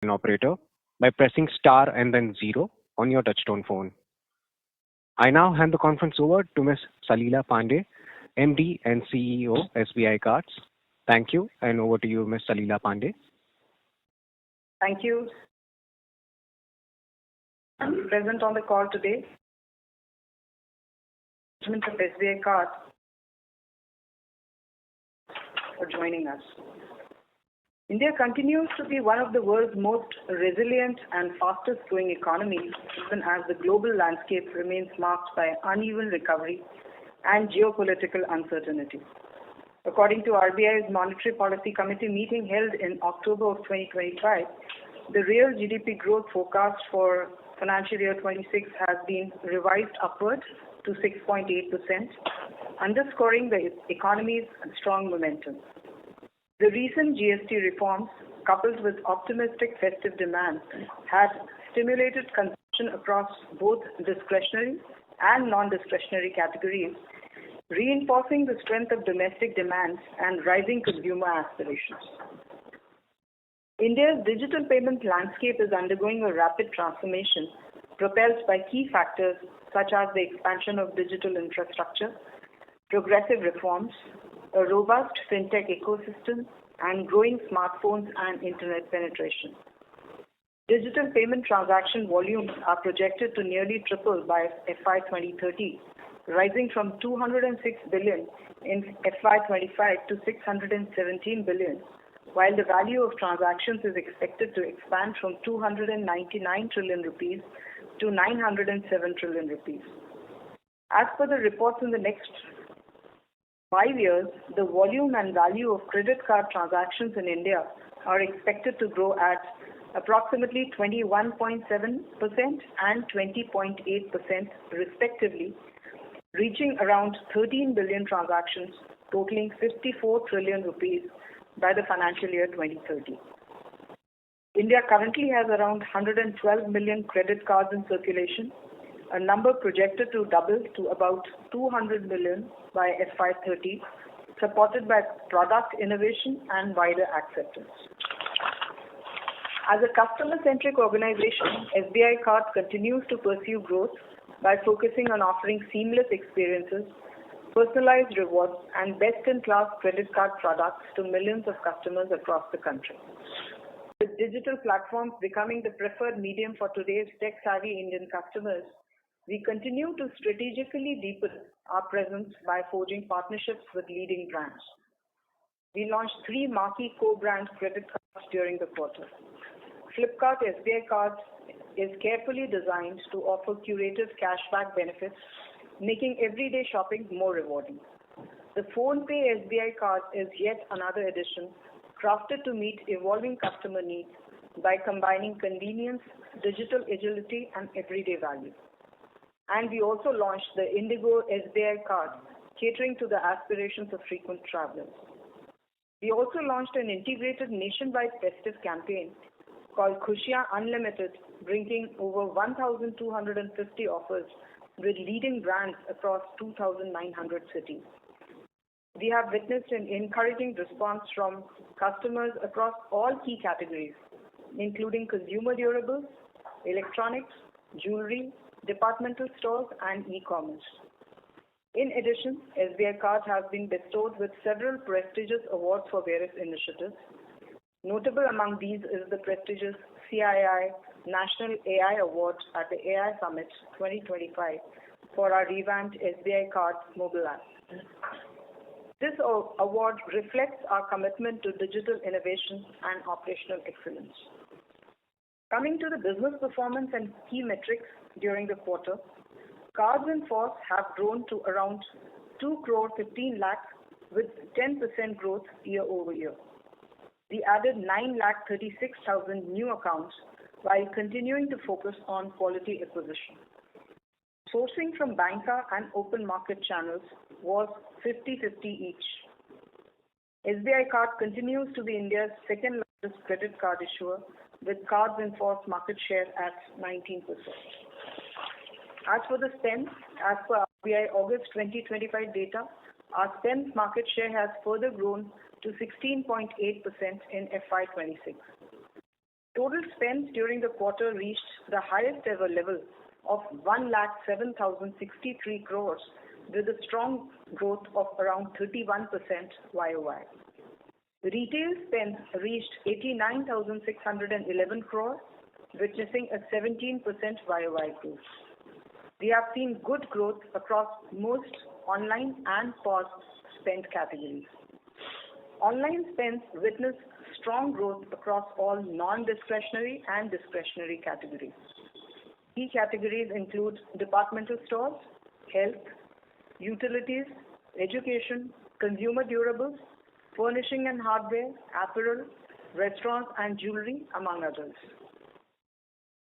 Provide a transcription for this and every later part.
an operator by pressing star and then zero on your touchtone phone. I now hand the conference over to Ms. Salila Pandey, MD and CEO, SBI Cards. Thank you, and over to you, Ms. Salila Pandey. Thank you. I'm present on the call today. Management of SBI Cards for joining us. India continues to be one of the world's most resilient and fastest growing economies, even as the global landscape remains marked by uneven recovery and geopolitical uncertainty. According to RBI's Monetary Policy Committee meeting held in October of 2025, the real GDP growth forecast for financial year 26 has been revised upward to 6.8%, underscoring the economy's strong momentum. The recent GST reforms, coupled with optimistic festive demand, had stimulated consumption across both discretionary and non-discretionary categories, reinforcing the strength of domestic demand and rising consumer aspirations. India's digital payment landscape is undergoing a rapid transformation, propelled by key factors such as the expansion of digital infrastructure, progressive reforms, a robust fintech ecosystem, and growing smartphones and internet penetration. Digital payment transaction volumes are projected to nearly triple by FY 2030, rising from 206 billion in FY 25 to 617 billion, while the value of transactions is expected to expand from 299 trillion rupees to 907 trillion rupees. As per the reports, in the next 5 years, the volume and value of credit card transactions in India are expected to grow at approximately 21.7% and 20.8% respectively, reaching around 13 billion transactions totaling 54 trillion rupees by the financial year 2030. India currently has around 112 million credit cards in circulation, a number projected to double to about 200 million by FY 30, supported by product innovation and wider acceptance. As a customer-centric organization, SBI Card continues to pursue growth by focusing on offering seamless experiences, personalized rewards, and best-in-class credit card products to millions of customers across the country. With digital platforms becoming the preferred medium for today's tech-savvy Indian customers, we continue to strategically deepen our presence by forging partnerships with leading brands. We launched 3 marquee co-brand credit cards during the quarter. Flipkart SBI Cards is carefully designed to offer curated cashback benefits, making everyday shopping more rewarding. The PhonePe SBI Card is yet another addition, crafted to meet evolving customer needs by combining convenience, digital agility, and everyday value. And we also launched the Indigo SBI Card, catering to the aspirations of frequent travelers. We also launched an integrated nationwide festive campaign called Khushiyan Unlimited, bringing over 1,250 offers with leading brands across 2,900 cities. We have witnessed an encouraging response from customers across all key categories, including consumer durables, electronics, jewelry, departmental stores, and e-commerce. In addition, SBI Card has been bestowed with several prestigious awards for various initiatives. Notable among these is the prestigious CII National AI Award at the AI Summit 2025 for our revamped SBI Card mobile app. This award reflects our commitment to digital innovation and operational excellence. Coming to the business performance and key metrics during the quarter, cards in force have grown to around 2 crore 15 lakh with 10% growth year over year. We added 9,36,000 new accounts while continuing to focus on quality acquisition. Sourcing from banca and open market channels was 50-50 each. SBI Card continues to be India's second largest credit card issuer, with cards in force market share at 19%. As for the spend, as per RBI August 2025 data, our spend market share has further grown to 16.8% in FY26. Total spends during the quarter reached the highest ever level of 1,07,063 crores with a strong growth of around 31% YOY. Retail spends reached 89,611 crores, witnessing a 17% YOY growth. We have seen good growth across most online and POS spend categories. Online spends witnessed strong growth across all non-discretionary and discretionary categories. Key categories include departmental stores, health, utilities, education, consumer durables, furnishing and hardware, apparel, restaurants and jewelry, among others.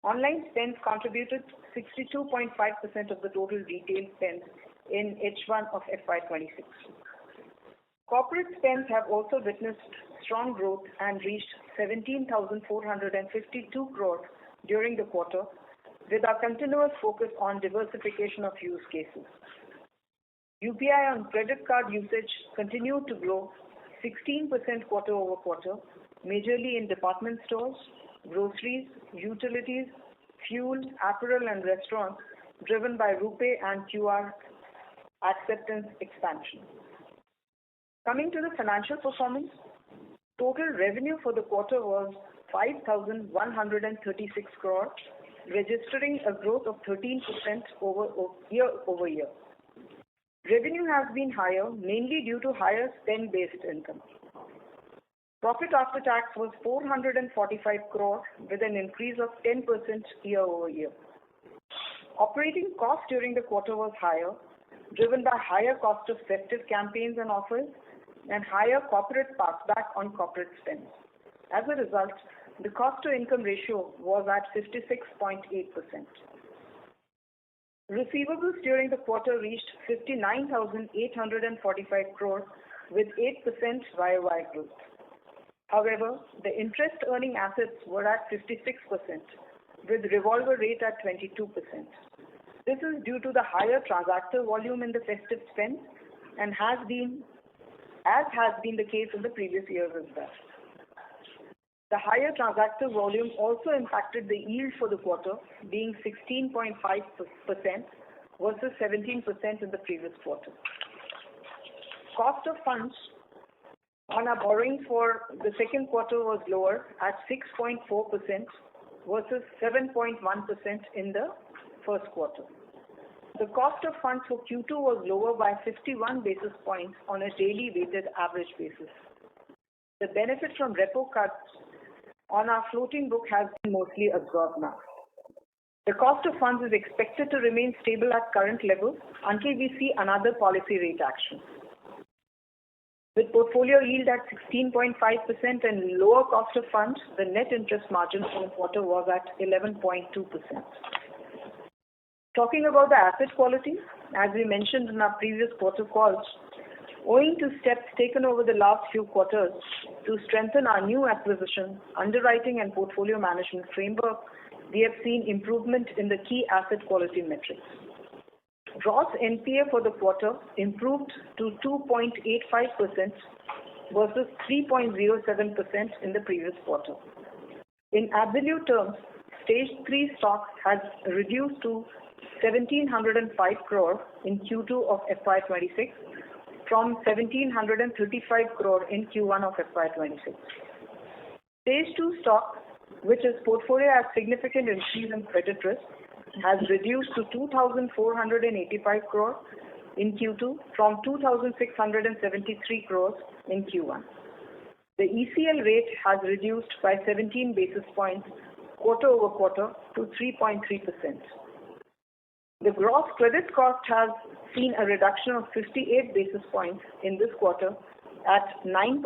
Online spends contributed 62.5% of the total retail spends in H1 of FY26. Corporate spends have also witnessed strong growth and reached 17,452 crores during the quarter, with our continuous focus on diversification of use cases. UPI on credit card usage continued to grow 16% quarter over quarter, majorly in department stores, groceries, utilities, fuel, apparel and restaurants, driven by RuPay and QR acceptance expansion. Coming to the financial performance, total revenue for the quarter was 5,136 crores, registering a growth of 13% year over year. Revenue has been higher, mainly due to higher spend-based income. Profit after tax was 445 crores with an increase of 10% year over year. Operating cost during the quarter was higher, driven by higher cost of festive campaigns and offers and higher corporate passback on corporate spends. As a result, the cost to income ratio was at 56.8%. Receivables during the quarter reached 59,845 crores with 8% YOY growth. However, the interest earning assets were at 56%, with revolver rate at 22%. This is due to the higher transactor volume in the festive spend and has been the case in the previous years as well. The higher transactor volume also impacted the yield for the quarter, being 16.5% versus 17% in the previous quarter. Cost of funds on our borrowing for the second quarter was lower at 6.4% versus 7.1% in the first quarter. The cost of funds for Q2 was lower by 51 basis points on a daily weighted average basis. The benefit from repo cuts on our floating book has been mostly absorbed now. The cost of funds is expected to remain stable at current levels until we see another policy rate action. With portfolio yield at 16.5% and lower cost of funds, the net interest margin for the quarter was at 11.2%. Talking about the asset quality, as we mentioned in our previous quarter calls, owing to steps taken over the last few quarters to strengthen our new acquisition, underwriting and portfolio management framework, we have seen improvement in the key asset quality metrics. Gross NPA for the quarter improved to 2.85% versus 3.07% in the previous quarter. In absolute terms, Stage 3 stock has reduced to 1,705 crore in Q2 of FY26 from 1,735 crore in Q1 of FY26. Stage 2 stock, which is portfolio at significant increase in credit risk, has reduced to 2,485 crore in Q2 from 2,673 crores in Q1. The ECL rate has reduced by 17 basis points quarter over quarter to 3.3%. The gross credit cost has seen a reduction of 58 basis points in this quarter at 9%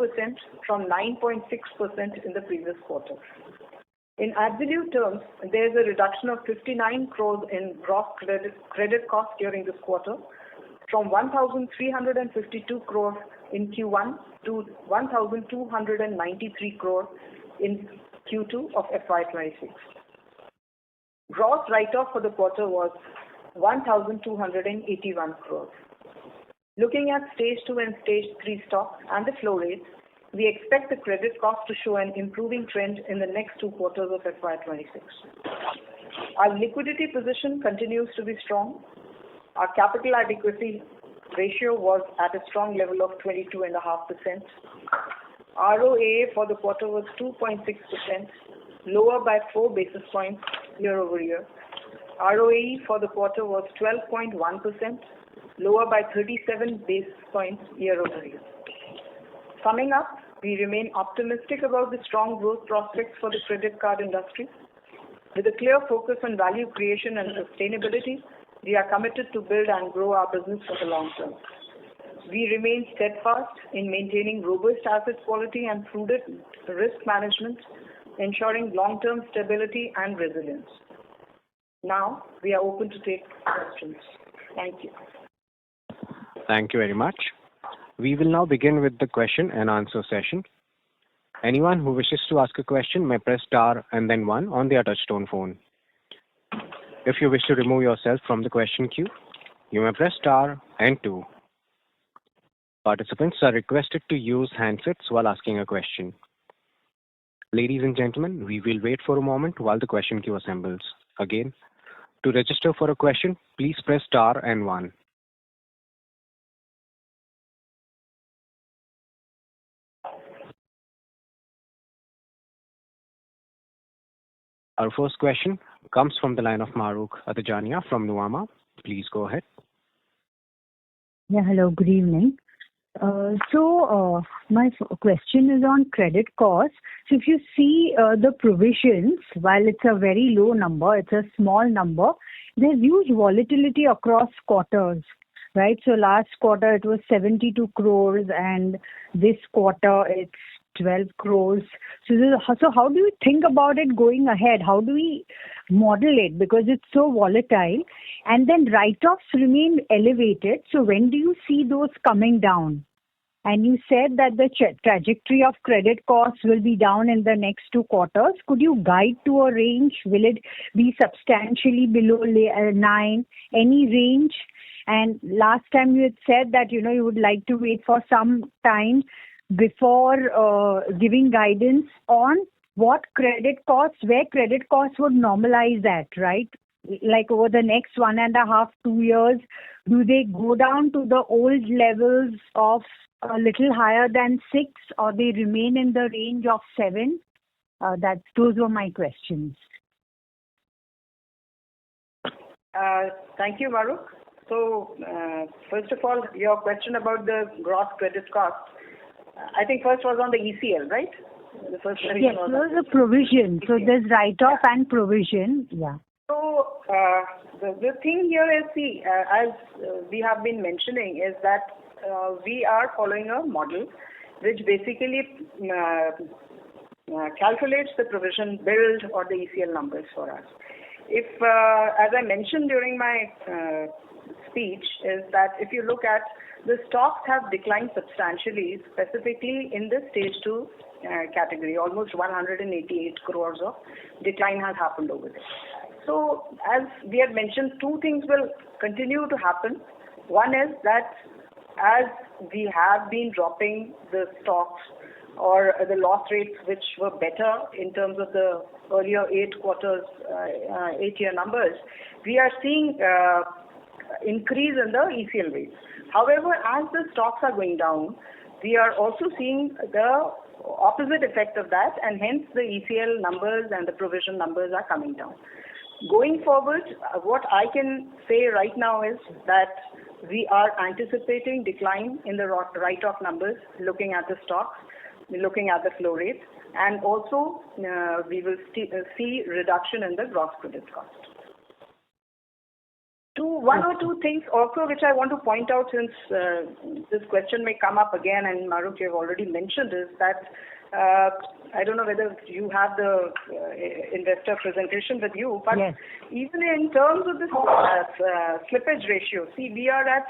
from 9.6% in the previous quarter. In absolute terms, there is a reduction of 59 crores in gross credit cost during this quarter from 1,352 crores in Q1 to 1,293 crores in Q2 of FY26. Gross write-off for the quarter was 1,281 crores. Looking at Stage 2 and Stage 3 stock and the flow rates, we expect the credit cost to show an improving trend in the next 2 quarters of FY26. Our liquidity position continues to be strong. Our capital adequacy ratio was at a strong level of 22.5%. ROA for the quarter was 2.6%, lower by 4 basis points year over year. ROE for the quarter was 12.1%, lower by 37 basis points year over year. Summing up, we remain optimistic about the strong growth prospects for the credit card industry. With a clear focus on value creation and sustainability, we are committed to build and grow our business for the long term. We remain steadfast in maintaining robust asset quality and prudent risk management, ensuring long-term stability and resilience. Now, we are open to take questions. Thank you. Thank you very much. We will now begin with the question and answer session. Anyone who wishes to ask a question may press star and then 1 on their touchtone phone. If you wish to remove yourself from the question queue, you may press star and 2. Participants are requested to use handsets while asking a question. Ladies and gentlemen, we will wait for a moment while the question queue assembles. Again, to register for a question, please press star and 1. Our first question comes from the line of Mahrukh Adajania from Nuvama. Please go ahead. Yeah, hello, good evening. My question is on credit costs. So if you see the provisions, while it's a very low number, it's a small number, there's huge volatility across quarters, right? So last quarter it was 72 crores and this quarter it's 12 crores. So how do you think about it going ahead? How do we model it? Because it's so volatile. And then write-offs remain elevated. So when do you see those coming down? And you said that the trajectory of credit costs will be down in the next 2 quarters. Could you guide to a range? Will it be substantially below 9? Any range? And last time you had said that, you would like to wait for some time before giving guidance on what credit costs, where credit costs would normalize at, right? Like over the next 1.5, 2 years, do they go down to the old levels of a little higher than 6 or they remain in the range of 7? Those were my questions. Thank you, Mahrukh. So, first of all, your question about the gross credit cost, I think first was on the ECL, right? The first yes, so the provision. So there's write-off and provision. Yeah. So the thing here is, as we have been mentioning, is that we are following a model which basically calculates the provision build or the ECL numbers for us. If, as I mentioned during my speech, is that if you look at the stocks have declined substantially, specifically in the stage 2 category. Almost 188 crores of decline has happened over there. So as we had mentioned, 2 things will continue to happen. One is that as we have been dropping the stocks or the loss rates which were better in terms of the earlier 8-year numbers, we are seeing increase in the ECL rates. However, as the stocks are going down, we are also seeing the opposite effect of that, and hence the ECL numbers and the provision numbers are coming down. Going forward, what I can say right now is that we are anticipating decline in the write-off numbers, looking at the stocks, looking at the flow rates, and also we will see reduction in the gross credit cost. One or two things also which I want to point out, since this question may come up again, and Mahrukh, you have already mentioned, is that I don't know whether you have the investor presentation with you, but yes, even in terms of the slippage ratio, see, we are at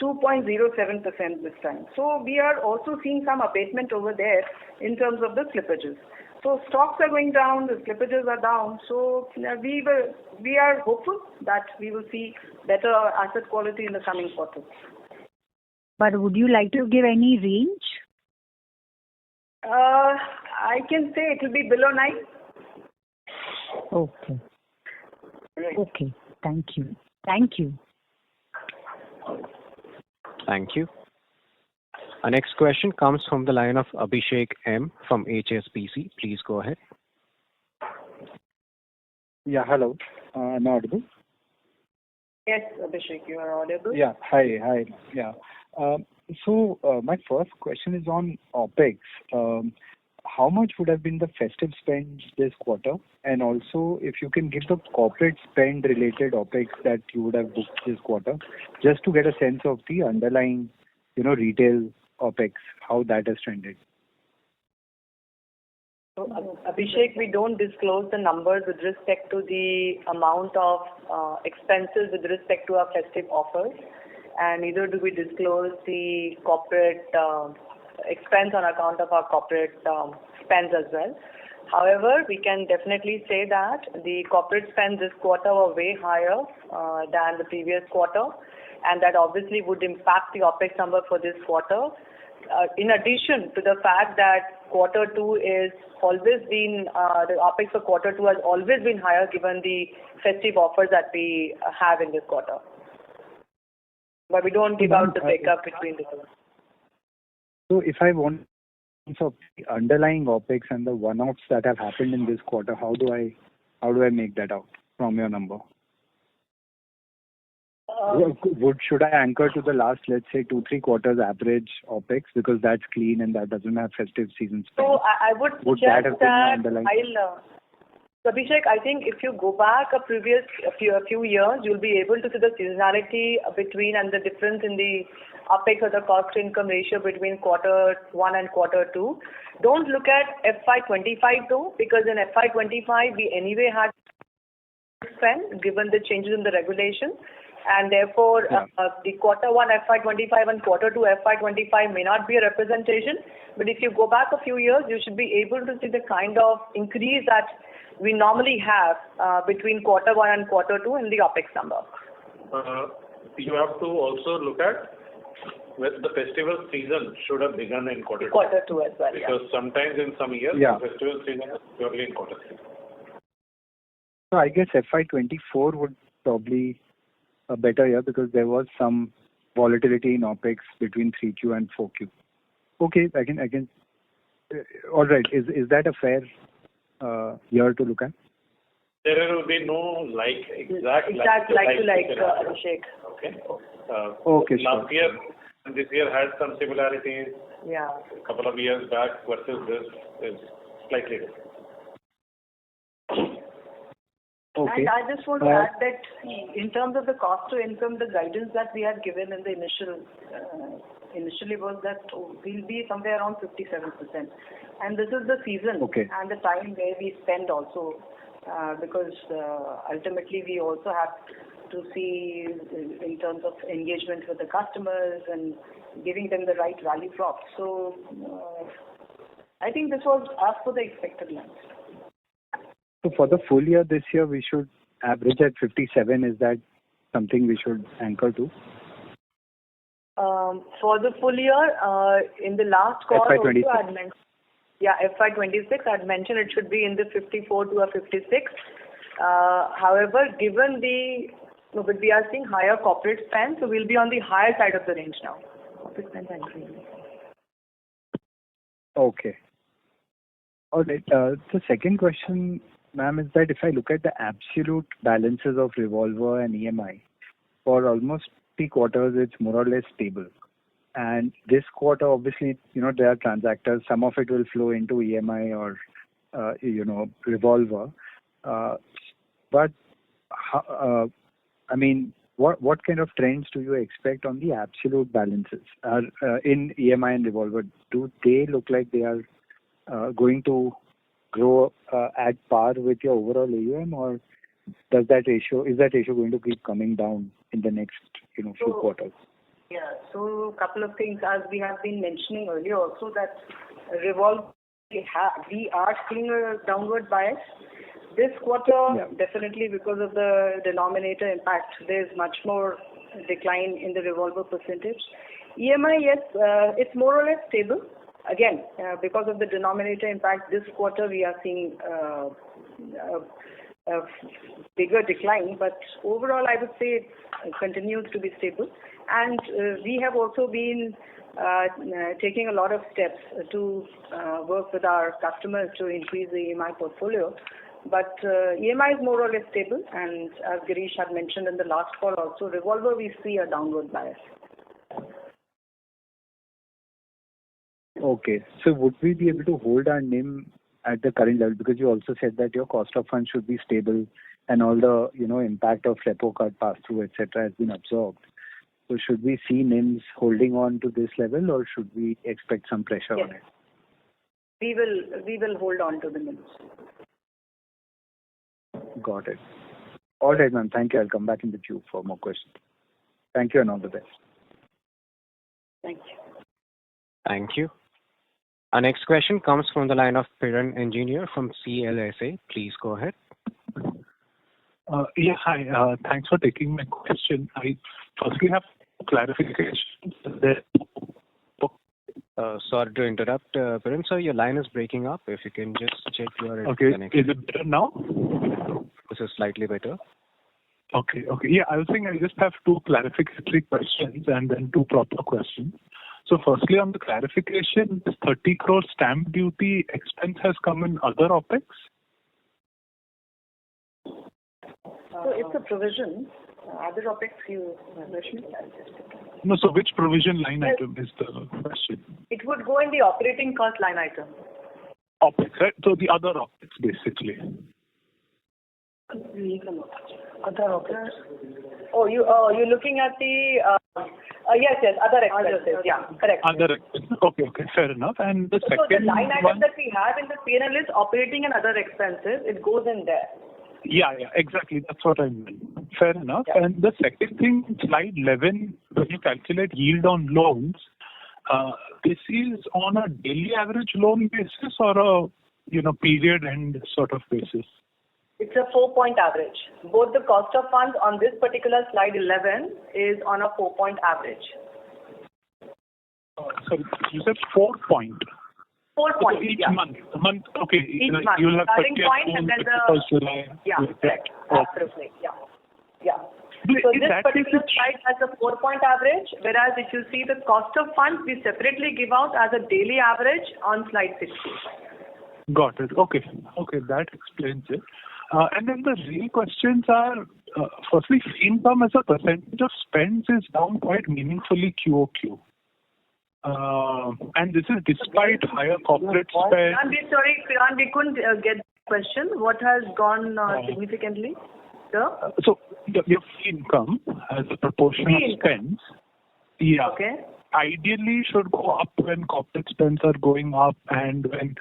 2.07% this time. So we are also seeing some abatement over there in terms of the slippages. So stocks are going down, the slippages are down. So we are hopeful that we will see better asset quality in the coming quarters. But would you like to give any range? I can say it will be below 9. Okay. Right. Okay. Thank you. Thank you. Thank you. Our next question comes from the line of Abhishek M from HSBC. Please go ahead. Yeah, hello. Am I audible? Yes, Abhishek, you are audible. Yeah, hi. Yeah. My first question is on OPEX. How much would have been the festive spend this quarter? And also, if you can give the corporate spend related OPEX that you would have booked this quarter, just to get a sense of the underlying, retail OPEX, how that has trended. So, Abhishek, we don't disclose the numbers with respect to the amount of expenses with respect to our festive offers, and neither do we disclose the corporate expense on account of our corporate spends as well. However, we can definitely say that the corporate spends this quarter were way higher than the previous quarter, and that obviously would impact the OPEX number for this quarter. In addition to the fact that quarter 2 is always been, the OPEX for quarter 2 has always been higher given the festive offers that we have in this quarter. But we don't give out the breakup between the two. So if I want so the underlying OPEX and the one-offs that have happened in this quarter, how do I make that out from your number? Should I anchor to the last, let's say, 2-3 quarters average OPEX because that's clean and that doesn't have festive season spend? So I would suggest that Abhishek, I think if you go back a few years, you'll be able to see the seasonality between and the difference in the OPEX or the cost to income ratio between quarter 1 and quarter 2. Don't look at FY25 though, because in FY25 we anyway had spend given the changes in the regulation. And therefore, the quarter 1 FY25 and quarter 2 FY25 may not be a representation. But if you go back a few years, you should be able to see the kind of increase that we normally have between quarter 1 and quarter 2 in the OPEX number. You have to also look at when the festival season should have begun in quarter 2. Quarter 2 as well, because sometimes in some years, the festival season is purely in quarter 3. So I guess FY24 would probably a better year because there was some volatility in OPEX between 3Q and 4Q. Okay, I can. All right, is that a fair year to look at? There will be no exact like Abhishek. Okay. Okay. Last year and this year had some similarities. Yeah. A couple of years back versus this is slightly different. Okay. And I just want to add that in terms of the cost to income, the guidance that we had given in the initially was that we'll be somewhere around 57%. And this is the season and the time where we spend also because ultimately we also have to see in terms of engagement with the customers and giving them the right value prop. So I think this was as per the expected lines. So for the full year this year, we should average at 57. Is that something we should anchor to? For the full year, in the last call, FY26. also I had mentioned, FY26, I had mentioned it should be in the 54 to a 56. However, given but we are seeing higher corporate spend, so we'll be on the higher side of the range now. Corporate spend and okay. All right. The second question, ma'am, is that if I look at the absolute balances of revolver and EMI, for almost 3 quarters, it's more or less stable. And this quarter, obviously, there are transactors. Some of it will flow into EMI or, revolver. But, what kind of trends do you expect on the absolute balances in EMI and revolver? Do they look like they are going to grow at par with your overall AUM, or is that ratio going to keep coming down in the next few quarters? Yeah, so a couple of things as we have been mentioning earlier also that revolve we are seeing a downward bias. This quarter, definitely because of the denominator impact, there's much more decline in the revolver percentage. EMI, yes, it's more or less stable. again, because of the denominator impact, this quarter we are seeing a bigger decline, but overall I would say it continues to be stable. And we have also been taking a lot of steps to work with our customers to increase the EMI portfolio. But EMI is more or less stable, and as Girish had mentioned in the last call also, revolver we see a downward bias. Okay. So would we be able to hold our NIM at the current level? Because you also said that your cost of funds should be stable and all the, impact of repo card pass-through, etc. has been absorbed. So should we see NIMs holding on to this level, or should we expect some pressure on it? We will hold on to the NIMs. Got it. All right, ma'am. Thank you. I'll come back in the queue for more questions. Thank you and all the best. Thank you. Thank you. Our next question comes from the line of Piran Engineer from CLSA. Please go ahead. Hi. Thanks for taking my question. I firstly have clarification. Sorry to interrupt, Piran, sir. Your line is breaking up. If you can just check your connection. Is it better now? This is slightly better. Okay. Yeah, I was saying I just have two clarificatory questions and then two proper questions. So firstly, on the clarification, this 30 crore stamp duty expense has come in other OPEX? So it's a provision. Other OPEX, No, so which provision line item is the question? It would go in the operating cost line item. OPEX, right? So the other OPEX, basically. Other OPEX. You're looking at the yes, other expenses. Yeah, correct. Other expenses. Okay, fair enough. And the second the line item that we have in the P&L is operating and other expenses. It goes in there. Yeah, exactly. That's what I meant. Fair enough. Yeah. And the second thing, slide 11, when you calculate yield on loans, this is on a daily average loan basis or a period end sort of basis? It's a 4-point average. Both the cost of funds on this particular slide 11 is on a 4-point average. So you said 4 point. 4 points. So each month. Okay. Each month. You'll have starting point and then the July. Yeah, correct. Okay. Absolutely. Yeah. So this particular slide has a 4-point average, whereas if you see the cost of funds, we separately give out as a daily average on slide 60. Got it. Okay, that explains it. And then the real questions are, firstly, fee income as a percentage of spends is down quite meaningfully QOQ. And this is despite higher corporate spend. Sorry, Piran, we couldn't get the question. What has gone significantly? Sir? So your fee income as a proportion of spends, ideally should go up when corporate spends are going up and when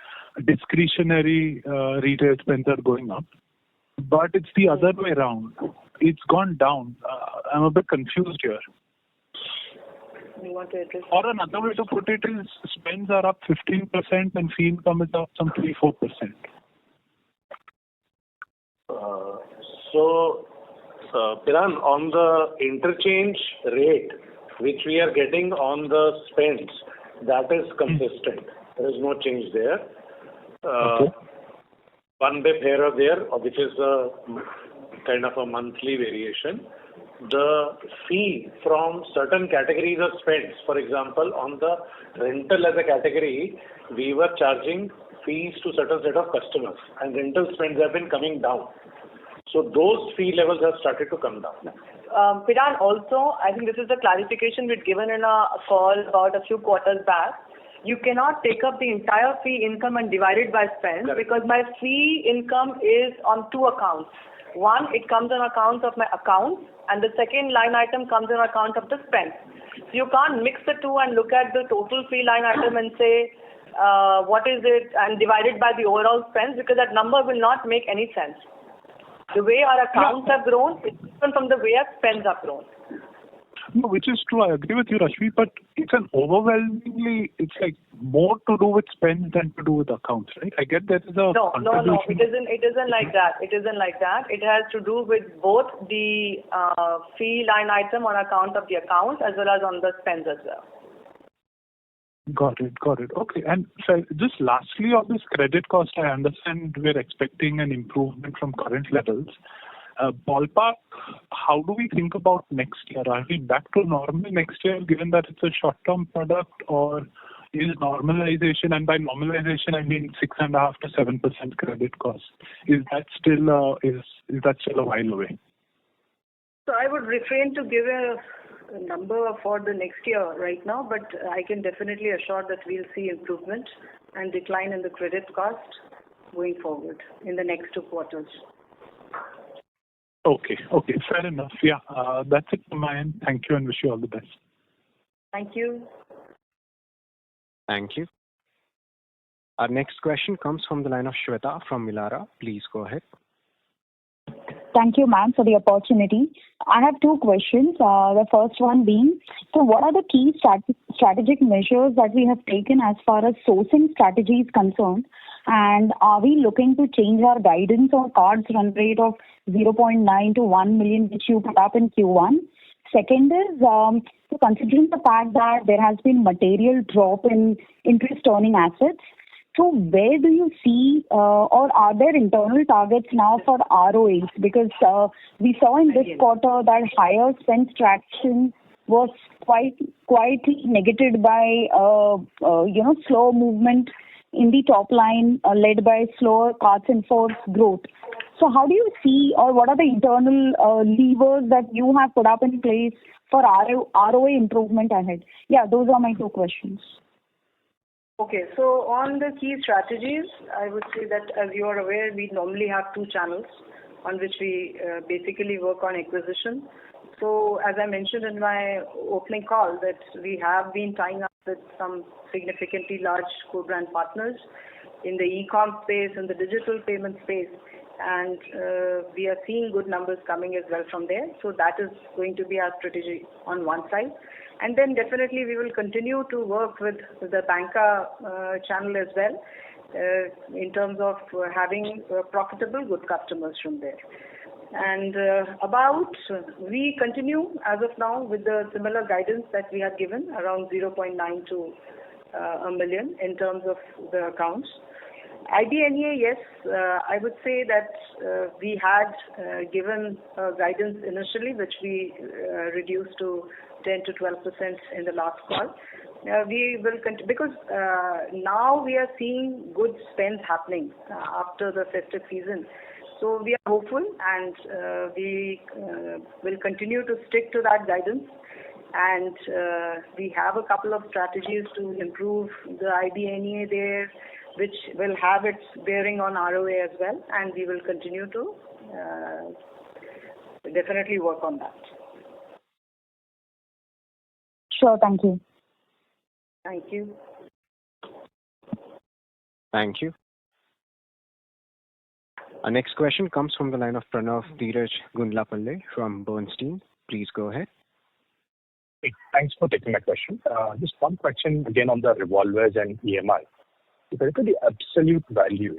discretionary retail spends are going up. But it's the other way around. It's gone down. I'm a bit confused here. Or another way to put it is spends are up 15% and fee income is up some 3-4%. Piran, on the interchange rate which we are getting on the spends, that is consistent. There is no change there. Okay. 1 bp here or there, which is a kind of a monthly variation. The fee from certain categories of spends, for example, on the rental as a category, we were charging fees to certain set of customers, and rental spends have been coming down. So those fee levels have started to come down. Piran, also, I think this is the clarification we'd given in a call about a few quarters back. You cannot take up the entire fee income and divide it by spend because my fee income is on 2 accounts. One, it comes on account of my accounts, and the second line item comes on account of the spend. So you can't mix the two and look at the total fee line item and say what is it and divide it by the overall spends, because that number will not make any sense. The way our accounts have grown is different from the way our spends have grown. No, which is true. I agree with you, Rashmi, but it's it's like more to do with spends than to do with accounts, right? I get there is a No. It isn't like that. It has to do with both the fee line item on account of the accounts as well as on the spends as well. Got it. Okay. And so just lastly on this credit cost, I understand we're expecting an improvement from current levels. Ballpark, how do we think about next year? Are we back to normal next year, given that it's a short-term product, or is normalization, and by normalization I mean 6.5 to 7% credit cost? Is that still a while away? So I would refrain to give a number for the next year right now, but I can definitely assure that we'll see improvement and decline in the credit cost going forward in the next 2 quarters. Okay, fair enough. Yeah, that's it from my end. Thank you and wish you all the best. Thank you. Thank you. Our next question comes from the line of Shweta from Milara. Please go ahead. Thank you, ma'am, for the opportunity. I have 2 questions. The first one being, so what are the key strategic measures that we have taken as far as sourcing strategy is concerned? And are we looking to change our guidance on cards run rate of 0.9 to 1 million, which you put up in Q1? Second is, so considering the fact that there has been material drop in interest earning assets, so where do you see, or are there internal targets now for ROAs? Because we saw in this quarter that higher spend traction was quite negated by slow movement in the top line, led by slower cards in force growth. So how do you see, or what are the internal levers that you have put up in place for ROA improvement ahead? Yeah, those are my 2 questions. Okay, so on the key strategies, I would say that as you are aware, we normally have 2 channels on which we basically work on acquisition. So as I mentioned in my opening call, that we have been tying up with some significantly large co-brand partners in the e-com space and the digital payment space, and we are seeing good numbers coming as well from there. So that is going to be our strategy on one side. And then definitely we will continue to work with the banca channel as well in terms of having profitable good customers from there. And we continue as of now with the similar guidance that we have given, around 0.9 to a million in terms of the accounts. IBNA, yes, I would say that we had given guidance initially, which we reduced to 10 to 12% in the last call. We will because now we are seeing good spends happening after the festive season. So we are hopeful, and we will continue to stick to that guidance. And we have a couple of strategies to improve the IBNA there, which will have its bearing on ROA as well, and we will continue to definitely work on that. Sure, thank you. Thank you. Thank you. Our next question comes from the line of Pranav Dheeraj Gundlapalle from Bernstein. Please go ahead. Hey, thanks for taking my question. Just one question again on the revolvers and EMI. If I look at the absolute value,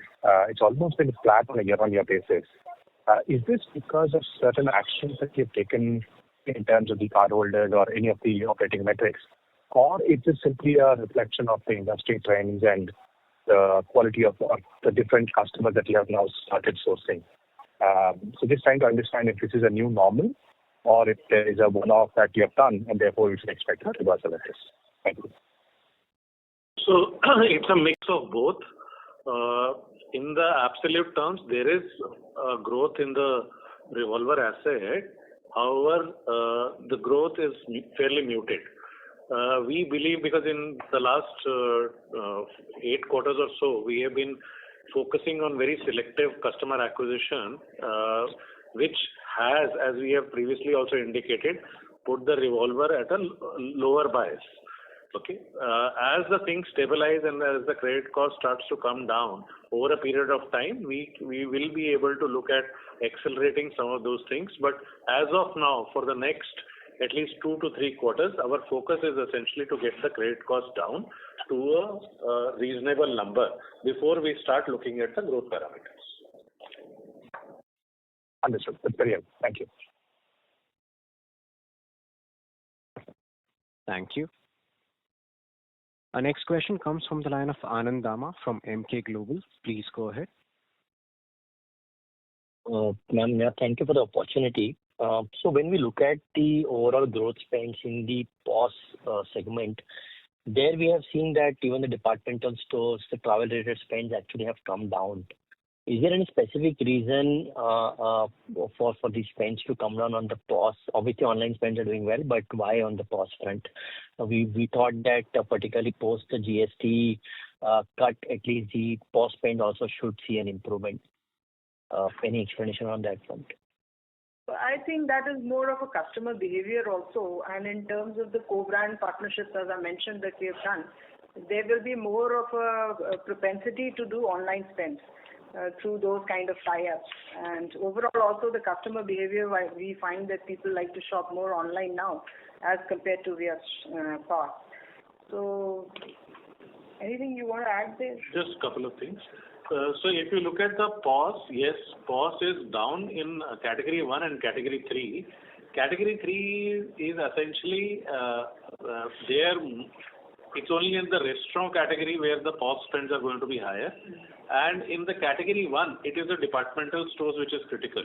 it's almost been flat on a year-on-year basis. Is this because of certain actions that you've taken in terms of the cardholders or any of the operating metrics? Or is this simply a reflection of the industry trends and the quality of the different customers that you have now started sourcing? So just trying to understand if this is a new normal or if there is a one-off that you have done and therefore we should expect a reversal of this. Thank you. So it's a mix of both. In the absolute terms, there is growth in the revolver asset. However, the growth is fairly muted. We believe because in the last 8 quarters or so, we have been focusing on very selective customer acquisition, which has, as we have previously also indicated, put the revolver at a lower bias. Okay. As the things stabilize and as the credit cost starts to come down over a period of time, we will be able to look at accelerating some of those things. But as of now, for the next at least 2 to 3 quarters, our focus is essentially to get the credit cost down to a reasonable number before we start looking at the growth parameters. Understood. That's very helpful. Thank you. Thank you. Our next question comes from the line of Anand Dama from MK Global. Please go ahead. Ma'am, yeah, thank you for the opportunity. So when we look at the overall growth spends in the POS segment, there we have seen that even the departmental stores, the travel-related spends actually have come down. Is there any specific reason for these spends to come down on the POS? Obviously, online spends are doing well, but why on the POS front? We thought that particularly post the GST cut, at least the POS spend also should see an improvement. Any explanation on that front? I think that is more of a customer behavior also, and in terms of the co-brand partnerships, as I mentioned, that we have done, there will be more of a propensity to do online spends through those kind of tie-ups. And overall also the customer behavior, we find that people like to shop more online now as compared to their past. So anything you want to add there? Just a couple of things. So if you look at the POS, yes, POS is down in category 1 and category 3. Category 3 is essentially there. It's only in the restaurant category where the POS spends are going to be higher. And in the category 1, it is the departmental stores which is critical.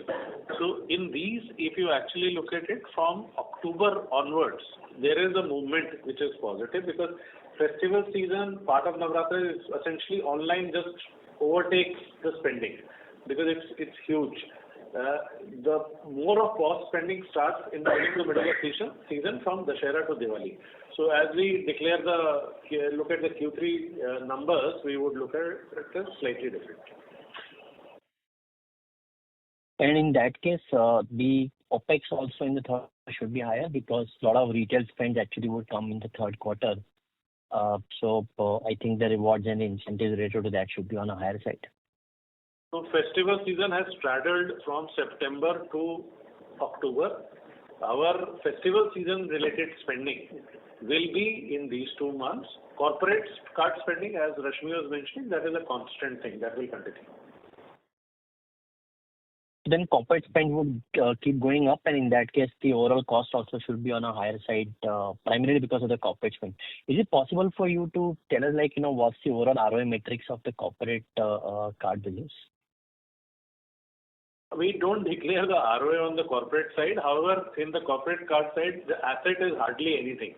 So in these, if you actually look at it from October onwards, there is a movement which is positive because festival season, part of Navratra is essentially online just overtakes the spending because it's huge. The more of POS spending starts in the middle of season from Dussehra to Diwali. So as we look at the Q3 numbers, we would look at it slightly different. And in that case, the OPEX also in the third should be higher because a lot of retail spend actually would come in the third quarter. So I think the rewards and incentives related to that should be on a higher side. So festival season has straddled from September to October. Our festival season related spending will be in these 2 months. Corporate card spending, as Rashmi was mentioning, that is a constant thing that will continue. Then corporate spend would keep going up, and in that case, the overall cost also should be on a higher side, primarily because of the corporate spend. Is it possible for you to tell us, what's the overall ROI metrics of the corporate card business? We don't declare the ROI on the corporate side. However, in the corporate card side, the asset is hardly anything.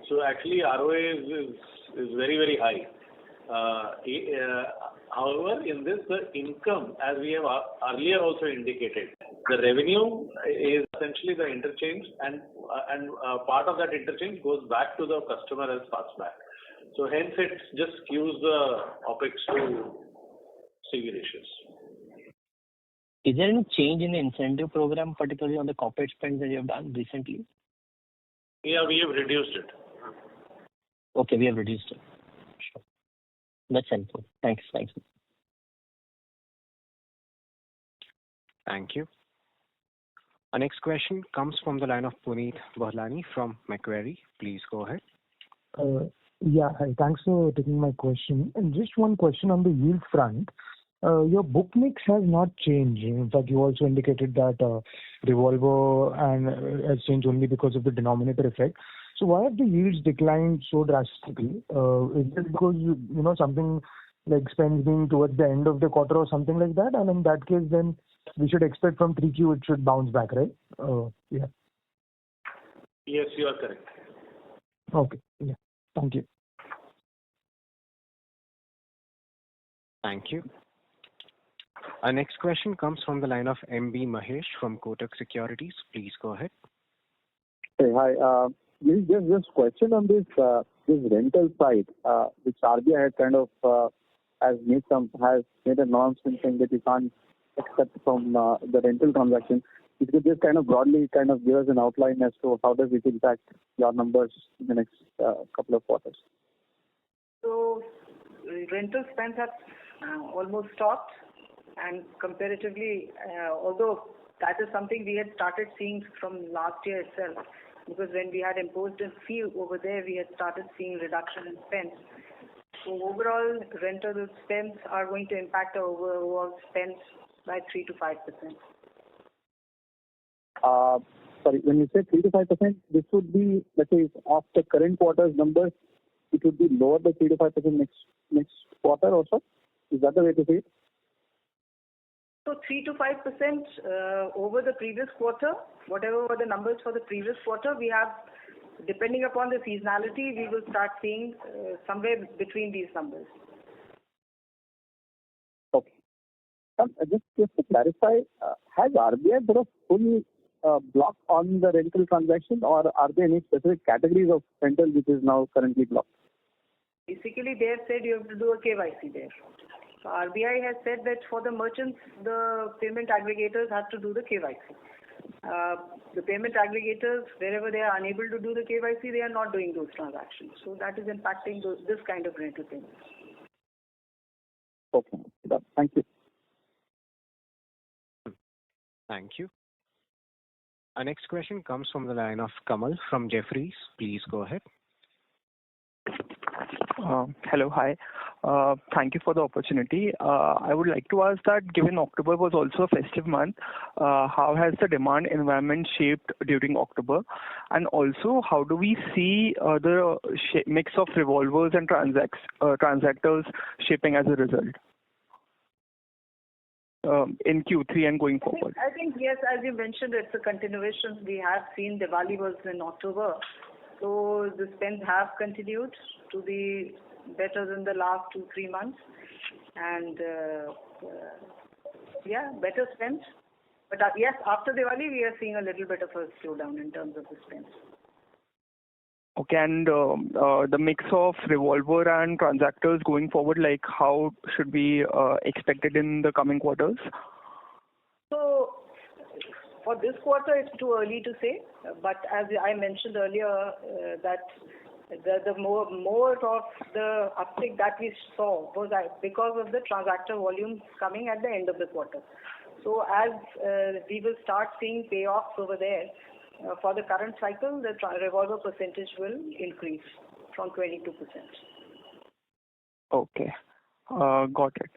So actually, ROI is very, very high. However, in this, the income, as we have earlier also indicated, the revenue is essentially the interchange, and part of that interchange goes back to the customer as fastback. So hence, it just skews the OPEX to CV ratios. Is there any change in the incentive program, particularly on the corporate spends that you have done recently? Yeah, we have reduced it. Okay, we have reduced it. Sure. That's helpful. Thanks. Thank you. Our next question comes from the line of Puneet Bahlani from Macquarie. Please go ahead. Yeah, hi. Thanks for taking my question. And just one question on the yield front. Your book mix has not changed. In fact, you also indicated that revolver and has changed only because of the denominator effect. So why have the yields declined so drastically? Is it because something like spends being towards the end of the quarter or something like that? And in that case, then we should expect from 3Q it should bounce back, right? Yeah. Yes, you are correct. Okay. Yeah. Thank you. Thank you. Our next question comes from the line of MB Mahesh from Kotak Securities. Please go ahead. Hey, hi. Just question on this rental side, which RBI had kind of has made an announcement saying that you can't accept from the rental transaction. If you could just kind of broadly give us an outline as to how does it impact your numbers in the next couple of quarters. So rental spends have almost stopped, and comparatively, although that is something we had started seeing from last year itself, because when we had imposed a fee over there, we had started seeing reduction in spends. So overall, rental spends are going to impact our overall spends by 3 to 5%. Sorry, when you say 3 to 5%, this would be, let's say, of the current quarter's numbers, it would be lower by 3 to 5% next quarter also? Is that the way to see it? So 3 to 5% over the previous quarter, whatever were the numbers for the previous quarter, we have, depending upon the seasonality, we will start seeing somewhere between these numbers. Okay. Just to clarify, has RBI put a full block on the rental transaction, or are there any specific categories of rental which is now currently blocked? Basically, they have said you have to do a KYC there. So RBI has said that for the merchants, the payment aggregators have to do the KYC. The payment aggregators, wherever they are unable to do the KYC, they are not doing those transactions. So that is impacting this kind of rental payments. Okay. Thank you. Thank you. Our next question comes from the line of Kamal from Jefferies. Please go ahead. Hello. Hi. Thank you for the opportunity. I would like to ask that given October was also a festive month, how has the demand environment shaped during October? And also, how do we see the mix of revolvers and transactors shaping as a result in Q3 and going forward? I think, yes, as you mentioned, it's a continuation. We have seen Diwali was in October. So the spends have continued to be better than the last 2-3 months. And better spends. But yes, after Diwali, we are seeing a little bit of a slowdown in terms of the spends. Okay, and the mix of revolver and transactors going forward, like how should we expect it in the coming quarters? So for this quarter, it's too early to say. But as I mentioned earlier, that the more of the uptick that we saw was because of the transactor volumes coming at the end of the quarter. So as we will start seeing payoffs over there, for the current cycle, the revolver percentage will increase from 22%. Okay. Got it.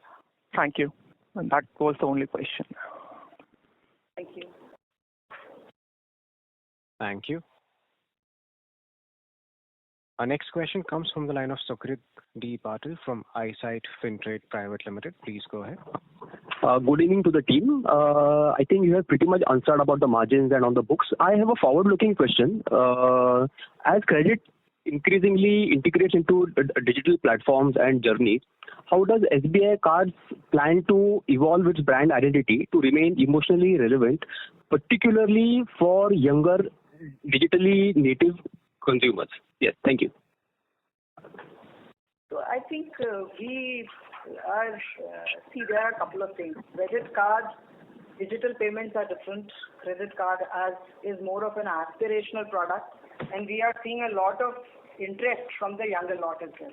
Thank you. And that was the only question. Thank you. Thank you. Our next question comes from the line of Sukrit D. Patil from Eyesight Fintrade Private Limited. Please go ahead. Good evening to the team. I think you have pretty much answered about the margins and on the books. I have a forward-looking question. As credit increasingly integrates into digital platforms and journeys, how does SBI Cards plan to evolve its brand identity to remain emotionally relevant, particularly for younger digitally native consumers? Yes, thank you. So I think we are, there are a couple of things. Credit card, digital payments are different. Credit card is more of an aspirational product, and we are seeing a lot of interest from the younger lot as well.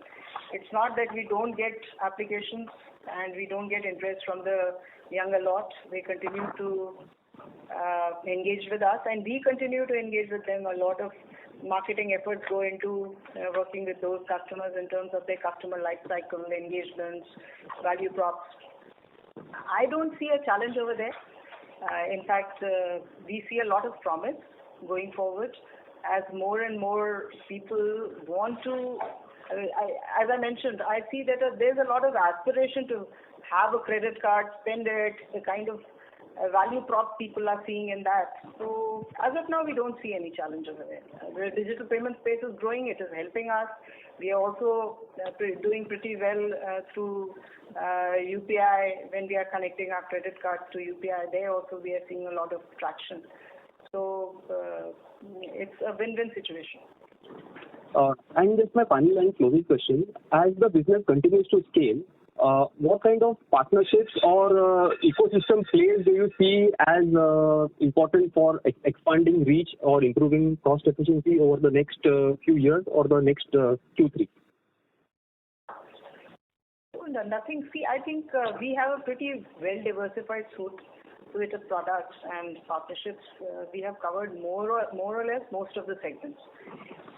It's not that we don't get applications and we don't get interest from the younger lot. They continue to engage with us, and we continue to engage with them. A lot of marketing efforts go into working with those customers in terms of their customer life cycle, engagements, value props. I don't see a challenge over there. In fact, we see a lot of promise going forward as more and more people want to, as I mentioned, I see that there's a lot of aspiration to have a credit card, spend it, the kind of value prop people are seeing in that. So as of now, we don't see any challenge over there. The digital payment space is growing. It is helping us. We are also doing pretty well through UPI when we are connecting our credit cards to UPI. There also we are seeing a lot of traction. So it's a win-win situation. And just my final and closing question. As the business continues to scale, what kind of partnerships or ecosystem players do you see as important for expanding reach or improving cost efficiency over the next few years or the next Q3? Nothing. See, I think we have a pretty well-diversified suite of products and partnerships. We have covered more or less most of the segments.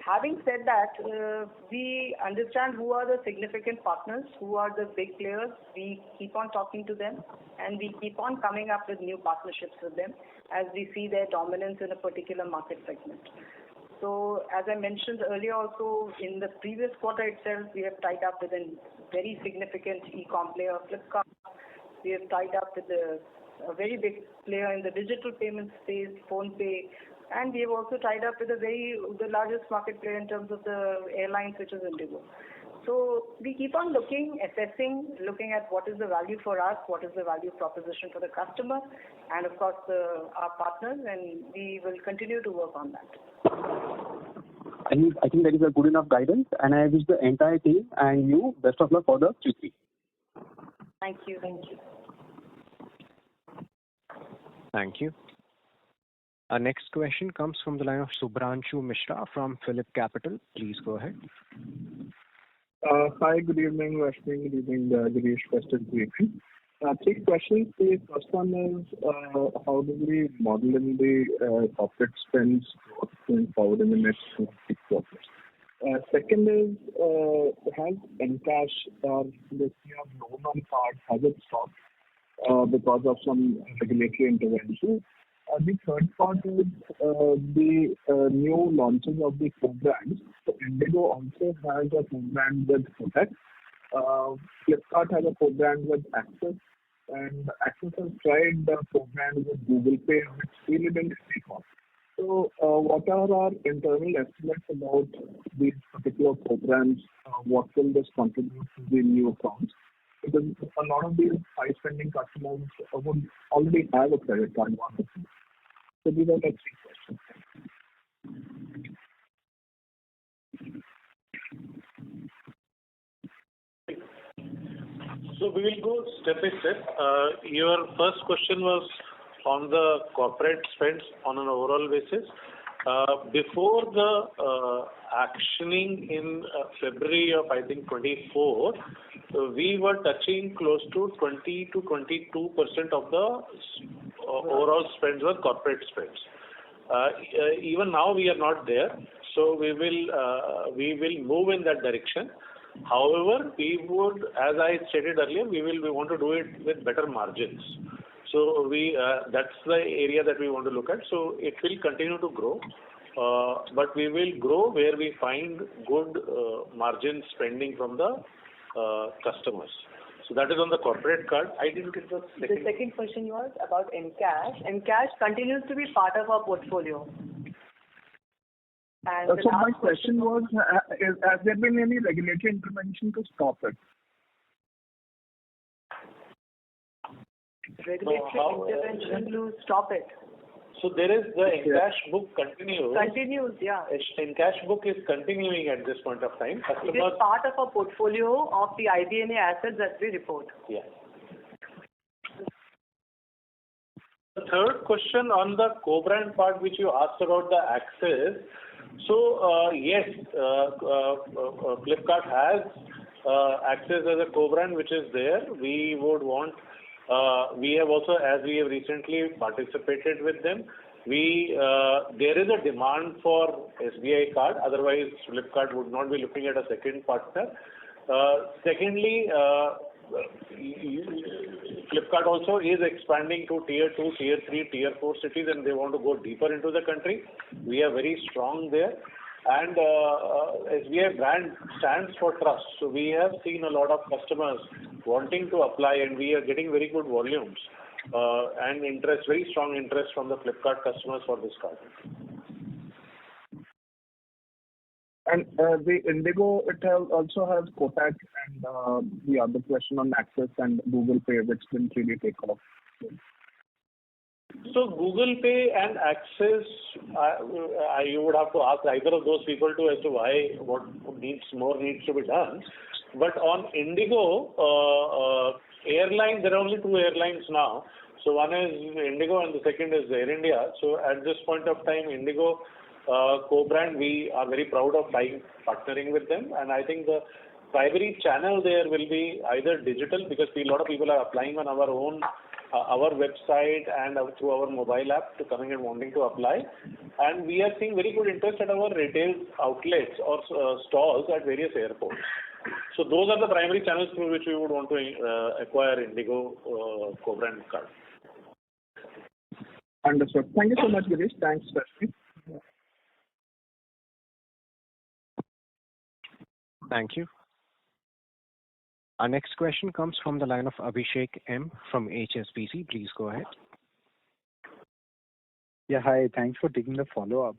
Having said that, we understand who are the significant partners, who are the big players. We keep on talking to them, and we keep on coming up with new partnerships with them as we see their dominance in a particular market segment. So as I mentioned earlier also, in the previous quarter itself, we have tied up with a very significant e-com player, Flipkart. We have tied up with a very big player in the digital payment space, PhonePe, and we have also tied up with the largest market player in terms of the airlines, which is Indigo. So we keep on looking at what is the value for us, what is the value proposition for the customer, and of course our partners, and we will continue to work on that. I think that is a good enough guidance, and I wish the entire team and you best of luck for the Q3. Thank you. Thank you. Our next question comes from the line of Subhranshu Mishra from Phillip Capital. Please go ahead. Hi, good evening, Rashmi. Good evening, Girish, Preston, Greetings. 3 questions. The first one is, how do we model in the corporate spends going forward in the next 6 quarters? Second is, has Encash or the loan on card, has it stopped because of some regulatory intervention? The third part is the new launches of the co-brands. So Indigo also has a co-brand with Kotak. Flipkart has a co-brand with Axis, and Axis has tried the co-brand with Google Pay, which really didn't take off. So what are our internal estimates about these particular co-brands? What will this contribute to the new accounts? Because a lot of these high-spending customers would already have a credit card. So these are the 3 questions. So we will go step by step. Your first question was on the corporate spends on an overall basis. Before the actioning in February of, I think, 24, we were touching close to 20 to 22% of the overall spends were corporate spends. Even now we are not there, so we will move in that direction. However, we would, as I stated earlier, we want to do it with better margins. So that's the area that we want to look at. So it will continue to grow, but we will grow where we find good margin spending from the customers. So that is on the corporate card. I didn't get the second. The second question was about Encash. Encash continues to be part of our portfolio. And so my question was, has there been any regulatory intervention to stop it? Regulatory intervention to stop it. So there is the Encash book continues. Continues, yeah. Encash book is continuing at this point of time. It is part of our portfolio of the IBNA assets that we report. Yeah. The third question on the co-brand part, which you asked about the Axis. So yes, Flipkart has Axis as a co-brand, which is there. We would want. We have also, as we have recently participated with them, there is a demand for SBI card. Otherwise, Flipkart would not be looking at a second partner. Secondly, Flipkart also is expanding to tier 2, tier 3, tier 4 cities, and they want to go deeper into the country. We are very strong there. And SBI brand stands for trust. So we have seen a lot of customers wanting to apply, and we are getting very good volumes and interest, very strong interest from the Flipkart customers for this card. And the Indigo, it also has Kotak and the other question on Axis and Google Pay, which didn't really take off. So Google Pay and Axis, you would have to ask either of those people as to what needs to be done. But on Indigo, airline, there are only 2 airlines now. So one is Indigo and the second is Air India. So at this point of time, Indigo co-brand, we are very proud of partnering with them. And I think the primary channel there will be either digital, because a lot of people are applying on our own our website and through our mobile app to coming and wanting to apply. And we are seeing very good interest at our retail outlets or stalls at various airports. So those are the primary channels through which we would want to acquire Indigo co-brand card. Understood. Thank you so much, Girish. Thanks, Rashmi. Thank you. Our next question comes from the line of Abhishek M from HSBC. Please go ahead. Yeah, hi. Thanks for taking the follow-up.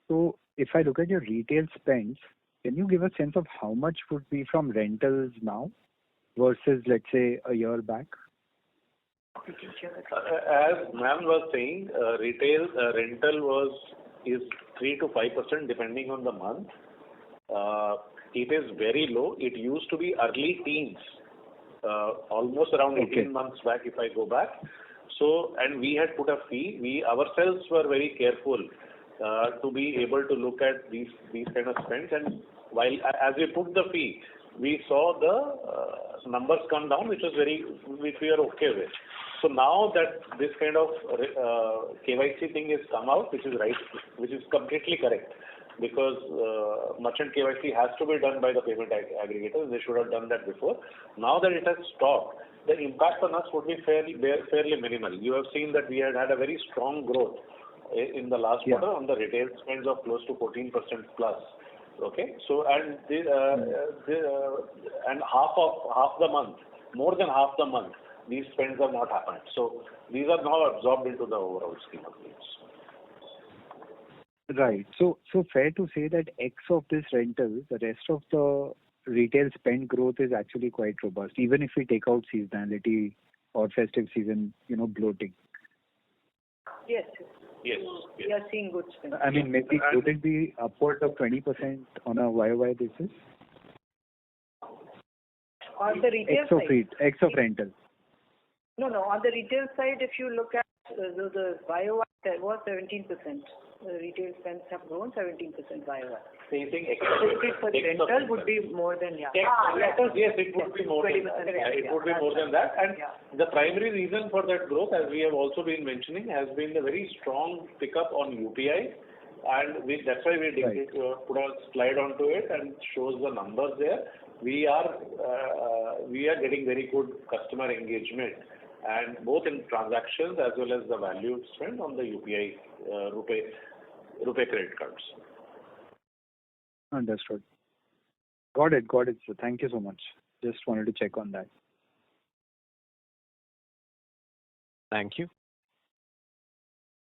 So if I look at your retail spends, can you give a sense of how much would be from rentals now versus, let's say, a year back? As ma'am was saying, retail rental is 3 to 5% depending on the month. It is very low. It used to be early teens, almost around 18 months back if I go back. So, and we had put a fee. We ourselves were very careful to be able to look at these kind of spends. And while as we put the fee, we saw the numbers come down, which we are okay with. So now that this kind of KYC thing has come out, which is right, which is completely correct, because merchant KYC has to be done by the payment aggregators. They should have done that before. Now that it has stopped, the impact on us would be fairly minimal. You have seen that we had a very strong growth in the last quarter on the retail spends of close to 14% plus. Okay, so and half the month, more than half the month, these spends are not happening. So these are now absorbed into the overall scheme of things. Right. So fair to say that X of this rental, the rest of the retail spend growth is actually quite robust, even if we take out seasonality or festive season, bloating. Yes. Yes. We are seeing good spend. I mean, maybe could it be upwards of 20% on a YOY basis? On the retail side? X of rental. No. On the retail side, if you look at the YOY, there was 17%. The retail spends have grown 17% YOY. So you think for rental would be more than Yes, it would be more than that. It would be more than that. And the primary reason for that growth, as we have also been mentioning, has been the very strong pickup on UPI. And that's why we put a slide onto it and shows the numbers there. We are getting very good customer engagement, and both in transactions as well as the value spent on the UPI RuPay credit cards. Understood. Got it. So thank you so much. Just wanted to check on that. Thank you.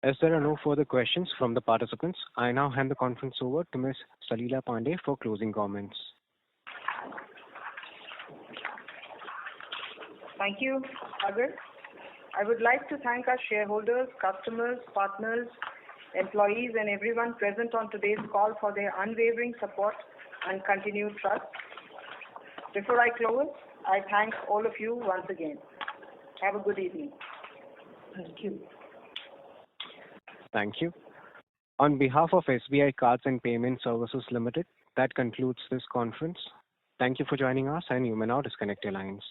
As there are no further questions from the participants, I now hand the conference over to Ms. Salila Pandey for closing comments. Thank you, Agar. I would like to thank our shareholders, customers, partners, employees, and everyone present on today's call for their unwavering support and continued trust. Before I close, I thank all of you once again. Have a good evening. Thank you. Thank you. On behalf of SBI Cards and Payment Services Limited, that concludes this conference. Thank you for joining us, and you may now disconnect your lines.